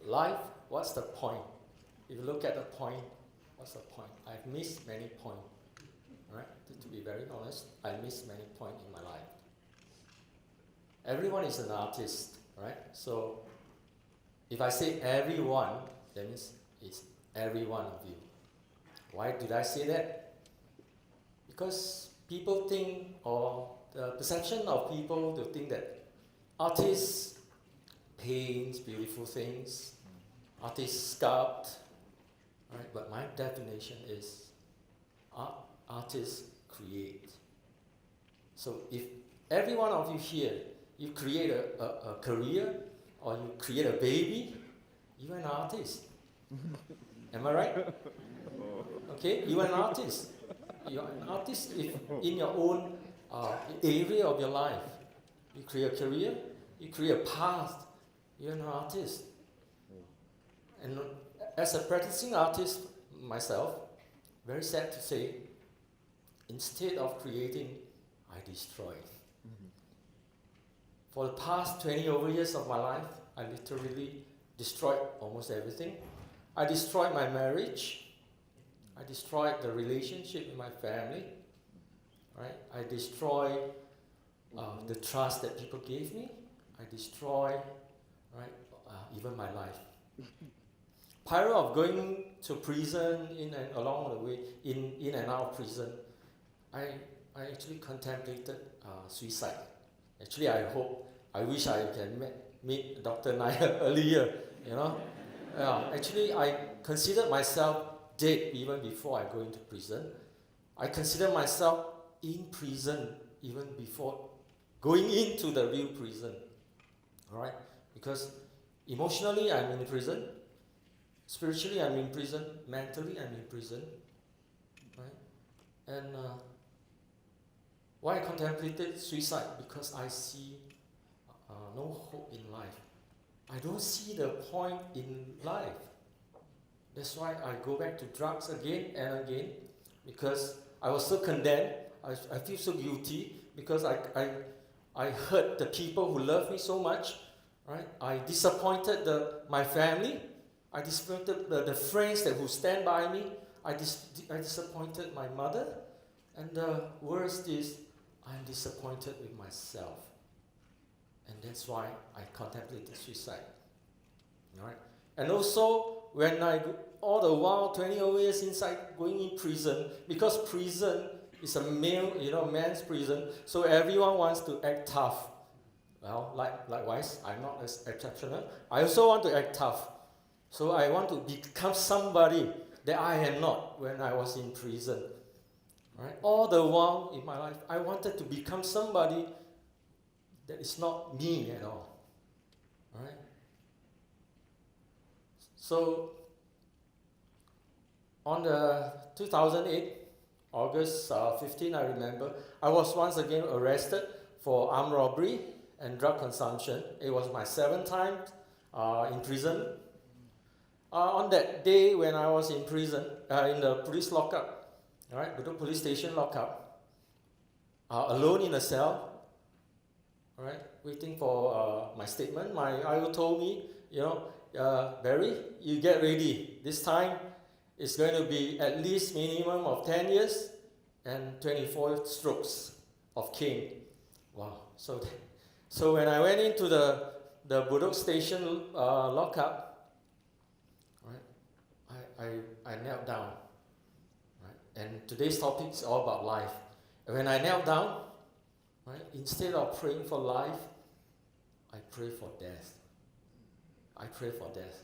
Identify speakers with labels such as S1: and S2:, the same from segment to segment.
S1: life, what's the point? If you look at the point, what's the point? I've missed many points, right? To be very honest, I missed many points in my life. Everyone is an artist, right? So if I say everyone, that means it's every one of you. Why did I say that? Because people think, or the perception of people to think that artists paint beautiful things, artists sculpt, right? But my definition is artists create. So if every one of you here, you create a career, or you create a baby, you're an artist. Am I right? Okay, you're an artist. You're an artist if in your own area of your life. You create a career, you create a path, you're an artist. And as a practicing artist myself, very sad to say, instead of creating, I destroy. For the past 20 over years of my life, I literally destroyed almost everything. I destroyed my marriage. I destroyed the relationship with my family. Right? I destroyed the trust that people gave me. I destroyed, right, even my life. Prior of going to prison, in and along the way, in and out of prison, I actually contemplated suicide. Actually, I wish I can meet Dr. Nair earlier, you know. Actually, I considered myself dead even before I go into prison. I consider myself in prison even before going into the real prison. All right? Because emotionally, I'm in prison. Spiritually, I'm in prison. Mentally, I'm in prison. Right? And why I contemplated suicide? Because I see no hope in life. I don't see the point in life. That's why I go back to drugs again and again, because I was so condemned. I feel so guilty because I hurt the people who love me so much. Right? I disappointed my family. I disappointed the friends who stand by me. I disappointed my mother. And the worst is, I'm disappointed with myself. And that's why I contemplated suicide. All right? And also, when all the while, 20 over years inside, going in prison, because prison is a man's prison, so everyone wants to act tough. Well, likewise, I'm not as exceptional. I also want to act tough. So I want to become somebody that I am not when I was in prison. Right? All the while in my life, I wanted to become somebody that is not me at all. Right? So, on the 2008, August 15, I remember, I was once again arrested for armed robbery and drug consumption. It was my 7th time in prison. On that day when I was in prison, in the police lockup, all right, the police station lockup, alone in a cell, all right, waiting for my statement. My IO told me, Barry, you get ready. This time it's going to be at least minimum of 10 years and 24 strokes of cane. Wow. So when I went into the Budok station lockup, right, I knelt down. Right? And today's topic is all about life. And when I knelt down, right, instead of praying for life, I pray for death. I pray for death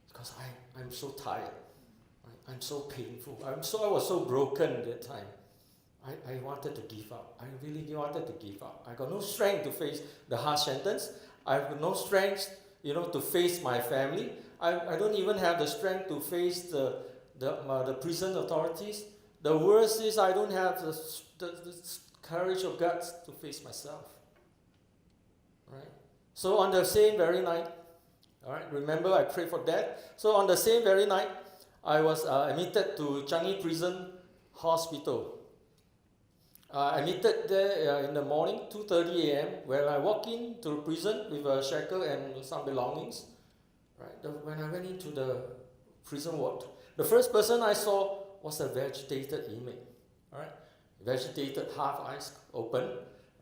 S1: because I'm so tired. Right? I'm so painful. I was so broken at that time. I wanted to give up. I really wanted to give up. I got no strength to face the harsh sentence. I have no strength, to face my family. I don't even have the strength to face the prison authorities. The worst is I don't have the courage or guts to face myself. Right? So on the same very night, all right, remember I prayed for death. So on the same very night, I was admitted to Changi Prison Hospital. Admitted there in the morning, 2:30 a.m. When I walk into the prison with a shackle and some belongings, right? When I went into the prison ward, the first person I saw was a vegetated inmate, right? Vegetated, half eyes open,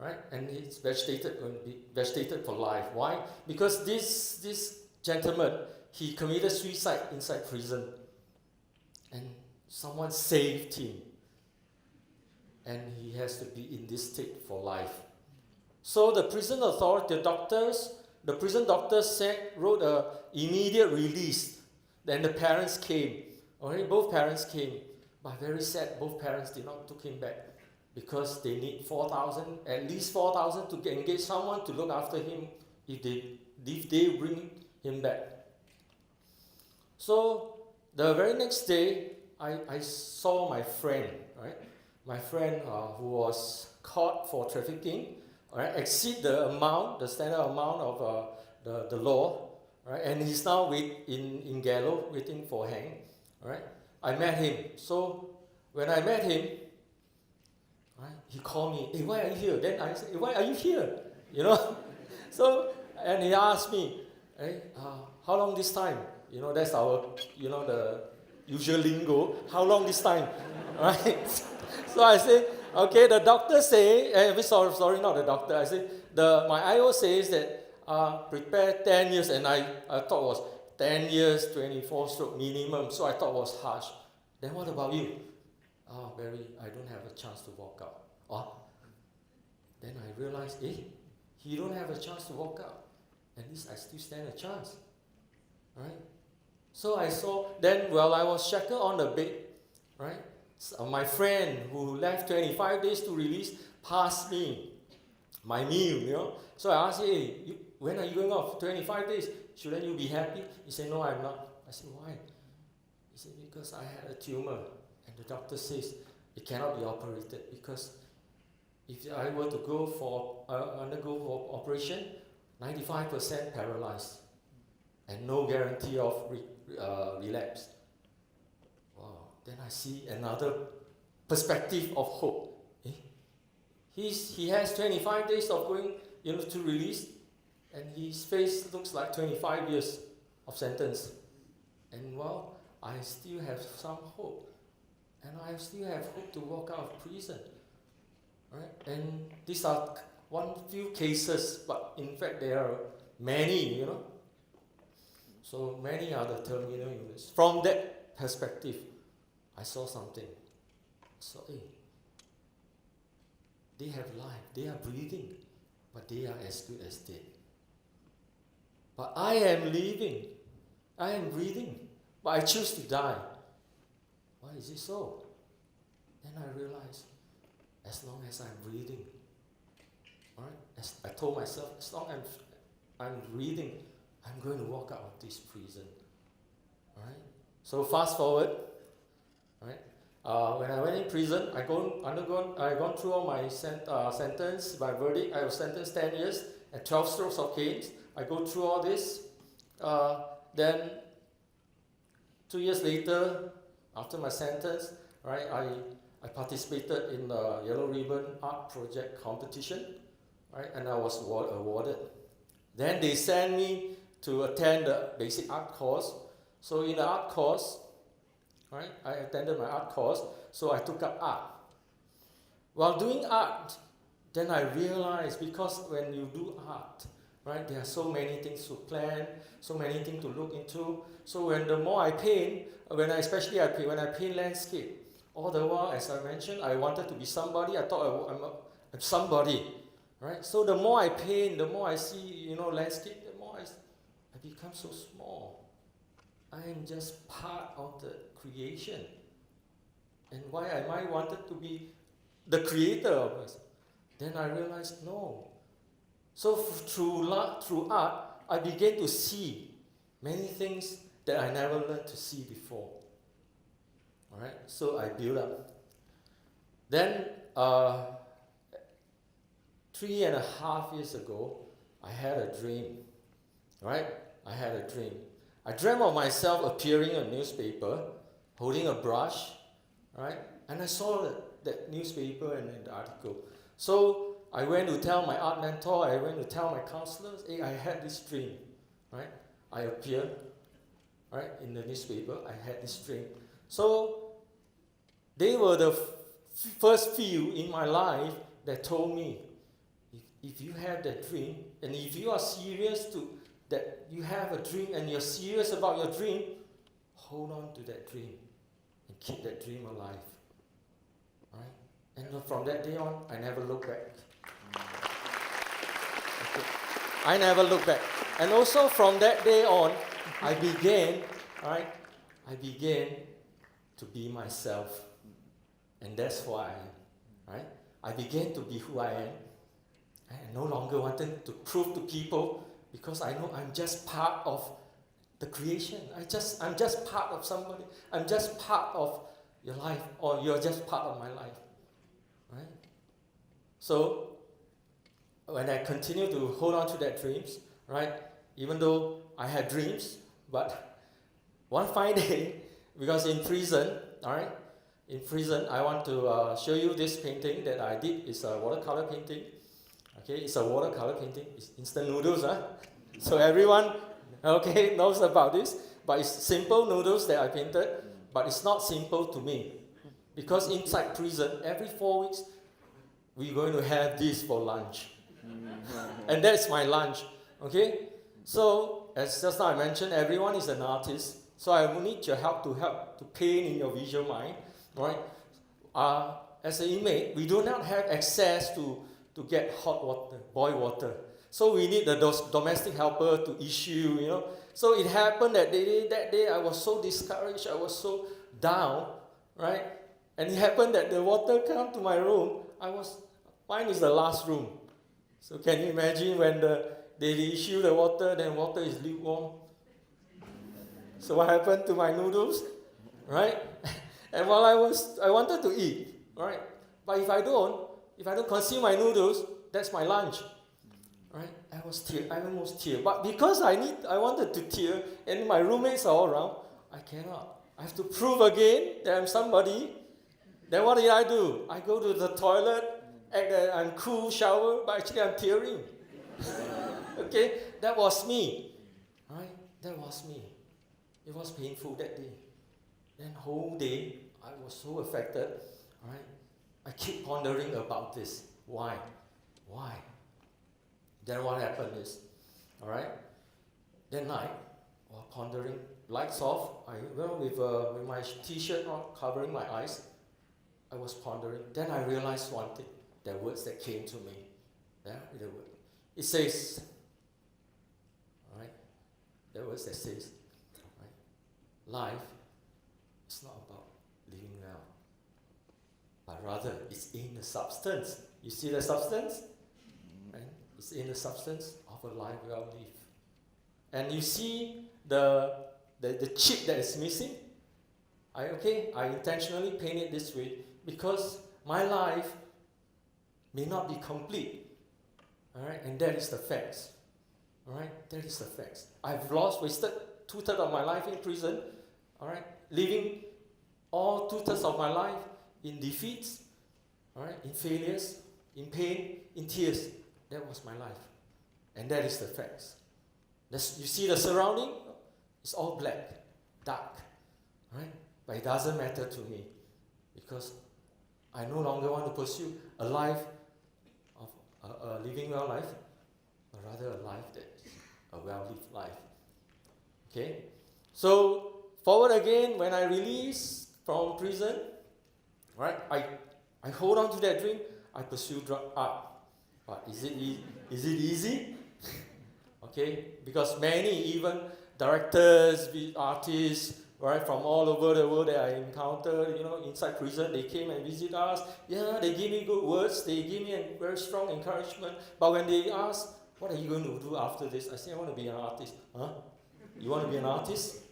S1: right? And it's vegetated, going to be vegetated for life. Why? Because this gentleman, he committed suicide inside prison, and someone saved him, and he has to be in this state for life. So the prison authority, the prison doctors wrote a immediate release. Then the parents came. Already both parents came, but very sad, both parents did not took him back because they need 4,000, at least 4,000 to engage someone to look after him if they bring him back. So the very next day, I saw my friend, right? My friend who was caught for trafficking, right? Exceed the amount, the standard amount of the law, right? And he's now in gallows waiting for hang, right? I met him. So when I met him, right, he called me, hey, why are you here? Then I said, hey, why are you here? You know? So, and he asked me, hey, how long this time? You know, that's our, you know, the usual lingo. How long this time? Right? So I said, okay, the doctor say, sorry, not the doctor. I said, my IO says that prepare 10 years, and I thought it was 10 years, 24 stroke minimum, so I thought it was harsh. Then what about you? Barry, I don't have a chance to walk out. Then I realized, he don't have a chance to walk out. At least I still stand a chance, right? So I saw, then while I was shackled on the bed, right? So my friend who left 25 days to release passed me my meal, you know. So I asked him, hey, when are you going off? 25 days. Shouldn't you be happy? He said, no, I'm not. I said, why? He said, because I had a tumor. And the doctor says it cannot be operated because if I were to undergo for operation, 95% paralyzed and no guarantee of relapse. Wow. Then I see another perspective of hope. He has 25 days of going, to release, and his face looks like 25 years of sentence. And well, I still have some hope. And I still have hope to walk out of prison. Right? And these are few cases, but in fact there are many, So many are the terminal illness. From that perspective, I saw something. So, they have life, they are breathing, but they are as good as dead. But I am living, I am breathing, but I choose to die. Why is it so? Then I realized, as long as I'm breathing, all right? As I told myself, as long as I'm breathing, I'm going to walk out of this prison. All right? So fast forward, right? When I went in prison, I gone through all my sentence, my verdict. I was sentenced 10 years and 12 strokes of cane. I go through all this. Then 2 years later, after my sentence, right, I participated in the Yellow Ribbon Art Project competition, right, and I was awarded. Then they sent me to attend the basic art course. So in the art course, right, I attended my art course, so I took up art. While doing art, then I realized, because when you do art, right, there are so many things to plan, so many things to look into. So the more I paint, when I paint landscape, all the while, as I mentioned, I wanted to be somebody. I thought I'm somebody, right? So the more I paint, the more I see, landscape, the more I become so small. I am just part of the creation. And why am I wanted to be the creator of this? Then I realized, no. So through art, I began to see many things that I never learned to see before. All right, so I built up. Then 3.5 years ago, I had a dream. Right? I had a dream. I dreamt of myself appearing in a newspaper, holding a brush, right? And I saw that newspaper and the article. So I went to tell my art mentor, I went to tell my counselors, hey, I had this dream, right? I appeared, right, in the newspaper. I had this dream. So they were the first few in my life that told me, if you have that dream, and if you are serious that you have a dream and you're serious about your dream, hold on to that dream and keep that dream alive. Right? And from that day on, I never looked back. Okay. I never looked back. And also from that day on, I began to be myself. And that's who I am. Right? I began to be who I am. I no longer wanted to prove to people, because I know I'm just part of the creation. I'm just part of somebody. I'm just part of your life, or you're just part of my life. Right? So when I continue to hold on to that dreams, right? Even though I had dreams, but one fine day, because in prison, all right, in prison, I want to show you this painting that I did. It's a watercolor painting. Okay, it's a watercolor painting. It's instant noodles, huh? So everyone, okay, knows about this. But it's simple noodles that I painted. But it's not simple to me, because inside prison, every 4 weeks, we're going to have this for lunch, and that's my lunch. Okay, so as just now I mentioned, everyone is an artist. So I will need your help to paint in your visual mind, right? As an inmate, we do not have access to get hot water, boiled water. So we need the domestic helper to issue, you know. So it happened that day I was so discouraged, I was so down, right? And it happened that the water came to my room. Mine is the last room. So can you imagine when they issue the water, then water is lukewarm? So what happened to my noodles, right? And while I wanted to eat, right? But if I don't consume my noodles, that's my lunch. Right? I almost tear. But because I wanted to tear, and my roommates are all around, I cannot. I have to prove again that I'm somebody. Then what did I do? I go to the toilet, act that I'm cool, shower, but actually I'm tearing. Okay? That was me. Right? That was me. It was painful that day. Then whole day, I was so affected. Right? I keep pondering about this. Why? Then what happened is, all right, that night, while pondering, lights off, with my t-shirt on, covering my eyes, I was pondering. Then I realized one thing, the words that came to me. Yeah, the word. It says, all right, the words that says, right, life is not about living well, but rather it's in the substance. You see the substance? Right? It's in the substance of a life well lived. And you see the chip that is missing? I intentionally paint it this way because my life may not be complete. Alright, and that is the facts. Alright, that is the facts. I've wasted 2/3 of my life in prison. Alright, living all 2/3 of my life in defeats, alright, in failures, in pain, in tears. That was my life. And that is the facts. You see the surrounding? It's all black, dark. Right? But it doesn't matter to me. Because I no longer want to pursue a life of a living well life, but rather a life that is a well-lived life. Okay? So, forward again, when I release from prison, right, I hold on to that dream, I pursue art. But is it easy? Okay? Because many, even directors, artists, right, from all over the world that I encountered, inside prison, they came and visit us. Yeah, they give me good words, they give me a very strong encouragement. But when they ask, what are you going to do after this? I say, I want to be an artist. Huh? You want to be an artist?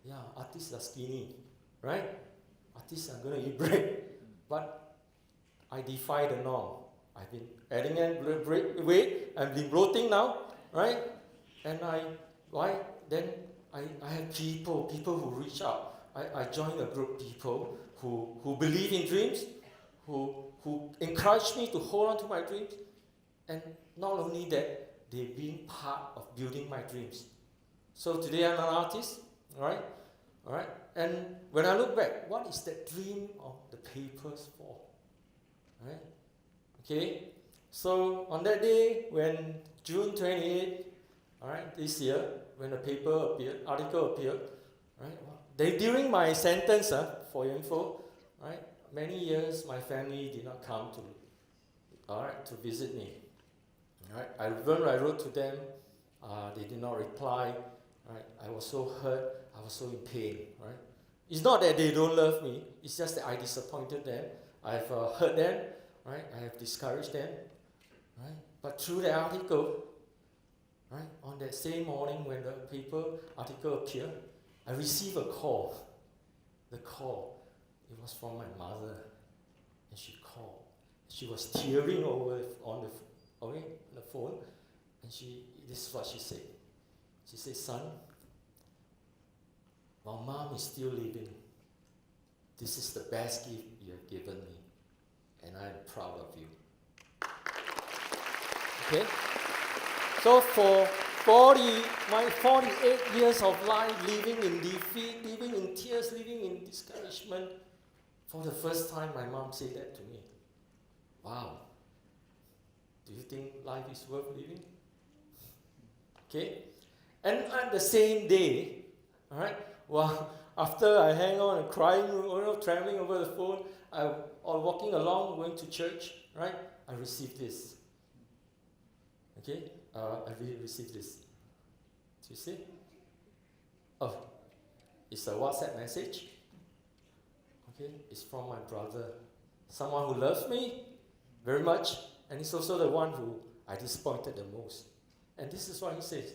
S1: Yeah, artists are skinny, right? Artists are going to eat bread. But I defy the norm. I've been adding in weight, I've been bloating now, right? And then I have people who reach out. I join a group of people who believe in dreams, who encourage me to hold on to my dreams. And not only that, they've been part of building my dreams. So today I'm an artist, alright? Alright? And when I look back, what is that dream of the papers for? Right? Okay? So on that day, when June 28th, alright, this year, when the article appeared, right? During my sentence, for your info, right? Many years my family did not come to visit me. Right? When I wrote to them, they did not reply. Right? I was so hurt. I was so in pain. Right? It's not that they don't love me. It's just that I disappointed them. I've hurt them. Right? I have discouraged them. Right? But through the article, right, on that same morning when the paper article appeared, I received a call. The call, it was from my mother, and she called. She was tearing over on the phone, and this is what she said. She said, "Son, while Mom is still living, this is the best gift you have given me, and I'm proud of you." Okay? So for my 48 years of life, living in defeat, living in tears, living in discouragement, for the first time my mom said that to me. Wow. Do you think life is worth living? Okay? And on the same day, all right, well, after I hang on and crying, traveling over the phone, or walking along, going to church, right, I received this. Okay? I really received this. Do you see? Oh, it's a WhatsApp message. Okay? It's from my brother. Someone who loves me very much, and he's also the one who I disappointed the most. And this is what he says.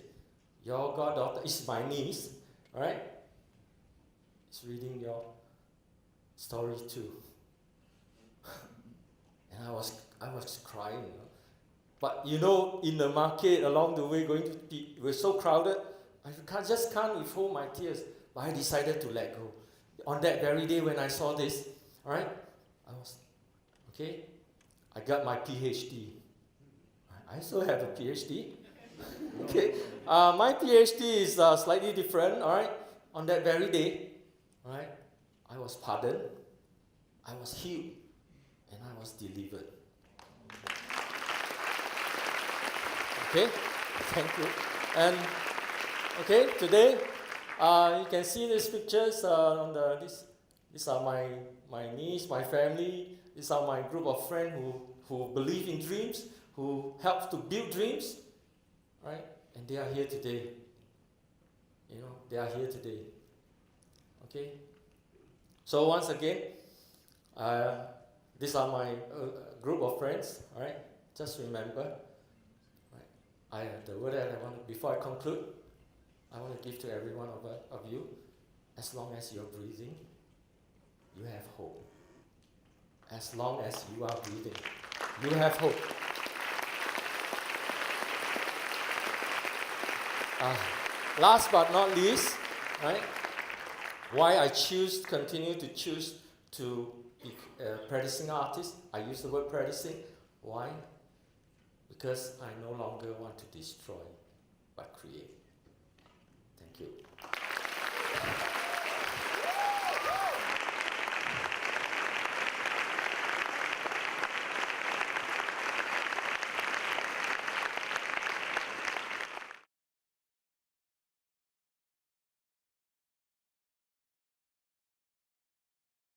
S1: Your goddaughter is my niece, right? It's reading your story too. And I was crying. But in the market along the way, we're so crowded, I can't withhold my tears. But I decided to let go. On that very day when I saw this, all right, I got my PhD. I still have a PhD. Okay, my PhD is slightly different. All right, on that very day, all right, I was pardoned, I was healed, and I was delivered. Okay, thank you. And okay, today you can see these pictures on these are my niece, my family. These are my group of friends who believe in dreams, who help to build dreams, right? And they are here today. They are here today. Okay. So once again, these are my group of friends. All right. Just remember. The word that I want, before I conclude, I want to give to every one of you, as long as you're breathing, you have hope. As long as you are breathing, you have hope. Last but not least, right? Why I continue to choose to be a practicing artist. I use the word practicing. Why? Because I no longer want to destroy, but create. Thank you.